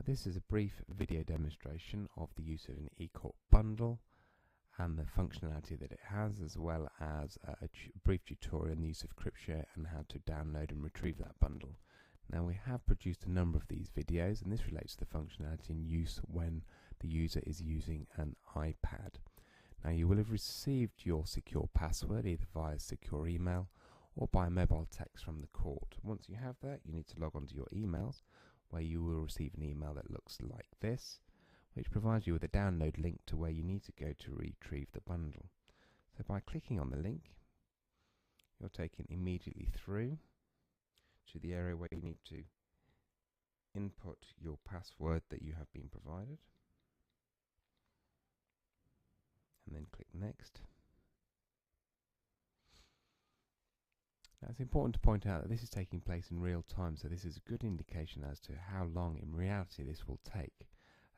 This is a brief video demonstration of the use of an eCourt bundle and the functionality that it has, as well as a brief tutorial on the use of CryptShare and how to download and retrieve that bundle. Now, we have produced a number of these videos, and this relates to the functionality in use when the user is using an iPad. Now, you will have received your secure password either via secure email or by mobile text from the court. Once you have that, you need to log on to your emails, where you will receive an email that looks like this, which provides you with a download link to where you need to go to retrieve the bundle. So by clicking on the link, you're taken immediately through to the area where you need to input your password that you have been provided, and then click Next. Now, it's important to point out that this is taking place in real time, so this is a good indication as to how long in reality this will take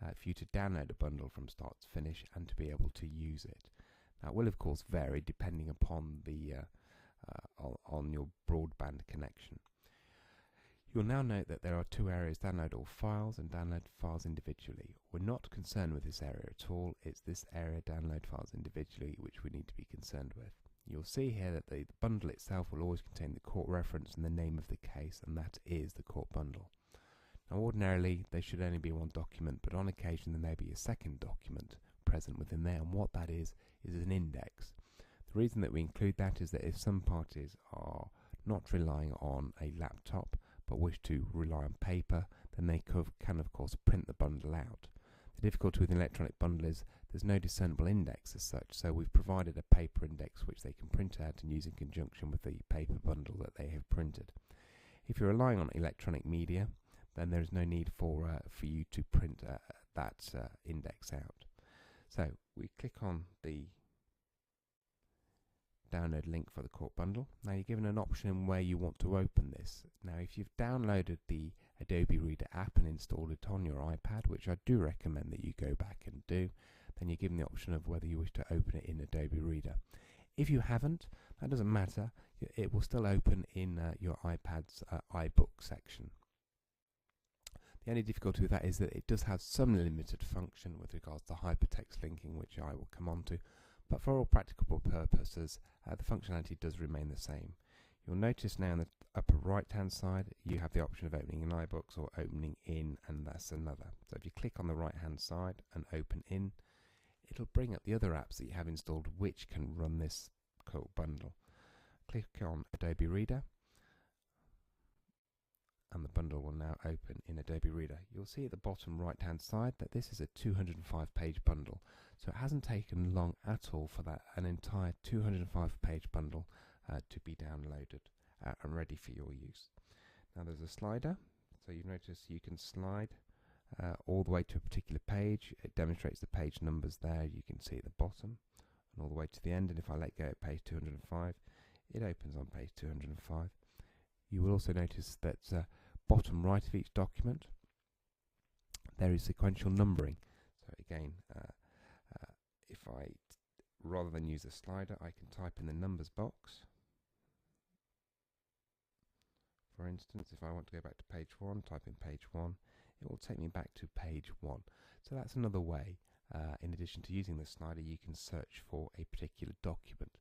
for you to download a bundle from start to finish and to be able to use it. Now, it will of course vary depending upon the on your broadband connection. You'll now note that there are two areas: download all files and download files individually. We're not concerned with this area at all. It's this area, download files individually, which we need to be concerned with. You'll see here that the bundle itself will always contain the court reference and the name of the case, and that is the court bundle. Now, ordinarily there should only be one document, but on occasion there may be a second document present within there, and what that is an index. The reason that we include that is that if some parties are not relying on a laptop but wish to rely on paper, then they can of course print the bundle out. The difficulty with an electronic bundle is there's no discernible index as such, so we've provided a paper index which they can print out and use in conjunction with the paper bundle that they have printed. If you're relying on electronic media, then there is no need for you to print that index out. So we click on the download link for the court bundle. Now, you're given an option where you want to open this. Now, if you've downloaded the Adobe Reader app and installed it on your iPad, which I do recommend that you go back and do, then you're given the option of whether you wish to open it in Adobe Reader. If you haven't, that doesn't matter. It will still open in your iPad's iBook section. The only difficulty with that is that it does have some limited function with regards to hypertext linking, which I will come on to, but for all practical purposes, the functionality does remain the same. You'll notice now in the upper right hand side you have the option of opening in iBooks or opening in, and that's another. So if you click on the right hand side and open in, it'll bring up the other apps that you have installed which can run this court bundle. Click on Adobe Reader, and the bundle will now open in Adobe Reader. You'll see at the bottom right hand side that this is a 205 page bundle, so it hasn't taken long at all for that an entire 205 page bundle to be downloaded and ready for your use. Now, there's a slider, so you notice you can slide all the way to a particular page. It demonstrates the page numbers there, you can see at the bottom, and all the way to the end, and if I let go at page 205, it opens on page 205. You will also notice that bottom right of each document there is sequential numbering. So again, if rather than use a slider, I can type in the numbers box. For instance, if I want to go back to page 1, type in page 1, it will take me back to page 1. So that's another way, in addition to using the slider, you can search for a particular document.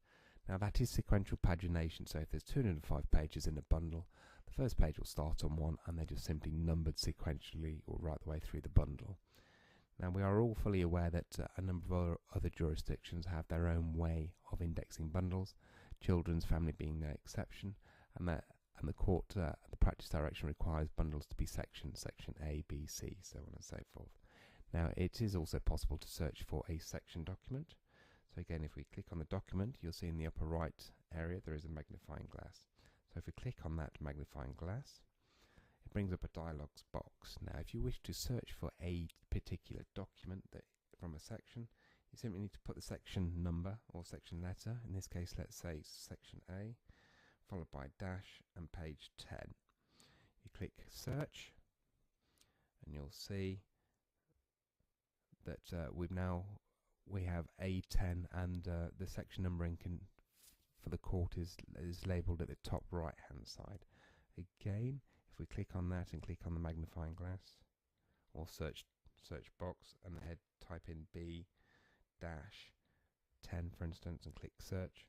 Now, that is sequential pagination, so if there's 205 pages in a bundle, the first page will start on 1 and they're just simply numbered sequentially or right the way through the bundle. Now, we are all fully aware that a number of other jurisdictions have their own way of indexing bundles, children's family being no exception, and the court, the practice direction requires bundles to be section A, B, C, so on and so forth. Now, it is also possible to search for a section document. So again, if we click on the document, you'll see in the upper right area there is a magnifying glass. So if we click on that magnifying glass, it brings up a dialogues box. Now, if you wish to search for a particular document from a section, you simply need to put the section number or section letter. In this case, let's say section A, followed by dash and page 10. You click search, and you'll see that we have A10, and the section numbering for the court is labelled at the top right hand side. Again, if we click on that and click on the magnifying glass, or search box, and the head type in B-10 for instance and click search,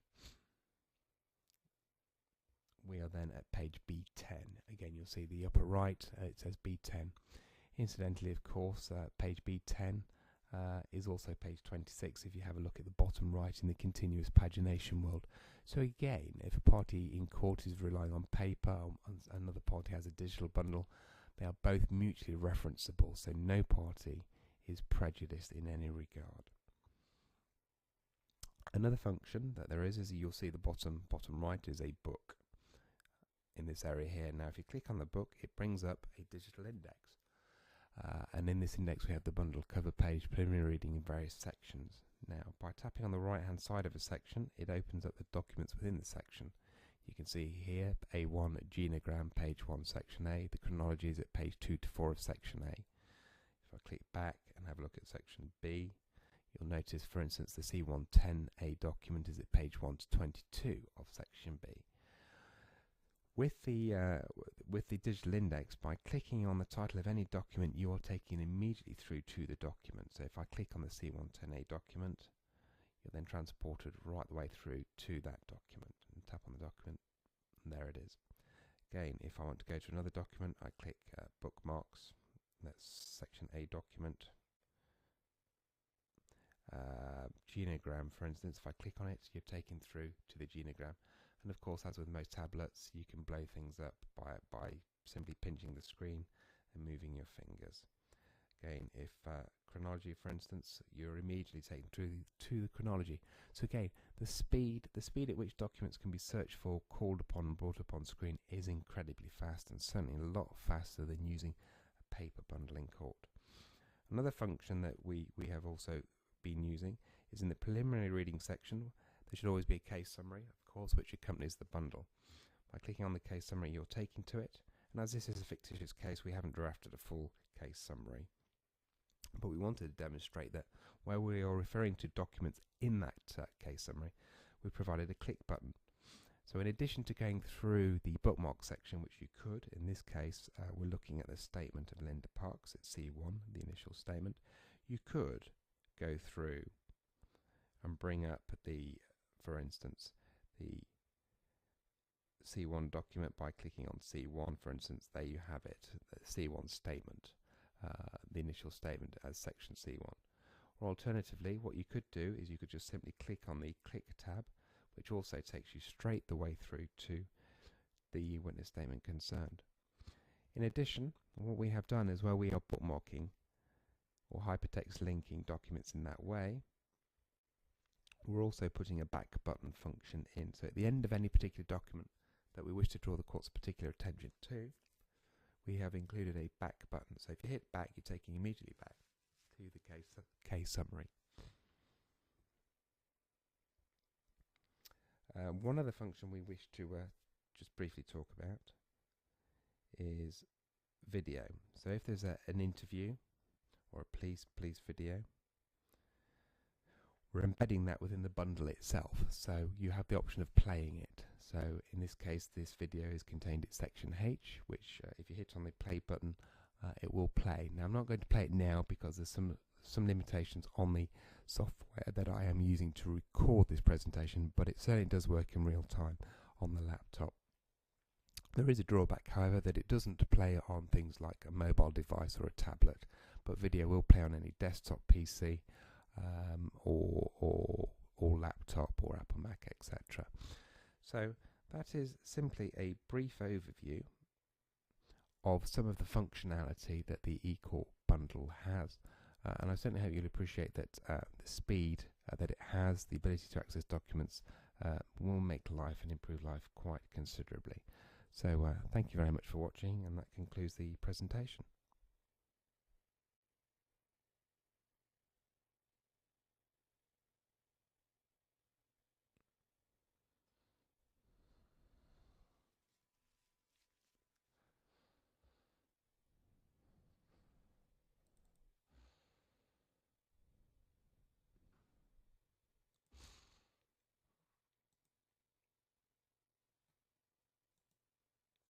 we are then at page B10. Again, you'll see the upper right, it says B10. Incidentally, of course, page B10 is also page 26 if you have a look at the bottom right in the continuous pagination world. So again, if a party in court is relying on paper and another party has a digital bundle, they are both mutually referenceable, so no party is prejudiced in any regard. Another function that there is you'll see the bottom right is a book in this area here. Now if you click on the book, it brings up a digital index. And in this index we have the bundle cover page, preliminary reading in various sections. Now by tapping on the right hand side of a section, it opens up the documents within the section. You can see here A1 genogram, page 1 section A. The chronology is at page 2 to 4 of section A. If I click back and have a look at section B, you'll notice for instance the C110A document is at page 1 to 22 of section B. With the digital index, by clicking on the title of any document, you are taken immediately through to the document. So if I click on the C110A document, you're then transported right the way through to that document. And tap on the document, and there it is. Again, if I want to go to another document, I click bookmarks. That's section A document. Genogram, for instance, if I click on it, you're taken through to the genogram. And of course, as with most tablets, you can blow things up by simply pinching the screen and moving your fingers. Again, if chronology, for instance, you're immediately taken through to the chronology. So again, the speed at which documents can be searched for, called upon, and brought up on screen is incredibly fast, and certainly a lot faster than using a paper bundle in court. Another function that we have also been using is in the preliminary reading section. There should always be a case summary, of course, which accompanies the bundle. By clicking on the case summary, you're taken to it, and as this is a fictitious case, we haven't drafted a full case summary, but we wanted to demonstrate that where we are referring to documents in that case summary, we provided a click button. So in addition to going through the bookmark section, which you could, in this case we're looking at the statement of Linda Parks at C1, the initial statement, you could go through and bring up for instance, the C1 document by clicking on C1, for instance. There you have it, the C1 statement, the initial statement as section C1. Or alternatively, what you could do is you could just simply click on the click tab, which also takes you straight the way through to the witness statement concerned. In addition, what we have done is where we are bookmarking or hypertext linking documents in that way, we're also putting a back button function in. So at the end of any particular document that we wish to draw the court's particular attention to, we have included a back button. So if you hit back, you're taking immediately back to the case summary. One other function we wish to just briefly talk about is video. So if there's an interview or a police video, we're embedding that within the bundle itself, so you have the option of playing it. So in this case, this video is contained at section H, which if you hit on the play button, it will play. Now I'm not going to play it now because there's some limitations on the software that I am using to record this presentation, but it certainly does work in real time on the laptop. There is a drawback, however, that it doesn't play on things like a mobile device or a tablet, but video will play on any desktop PC, or laptop or Apple Mac, etc. So that is simply a brief overview of some of the functionality that the eCourt bundle has, and I certainly hope you'll appreciate that the speed that it has, the ability to access documents, will make life and improve life quite considerably. So thank you very much for watching, and that concludes the presentation.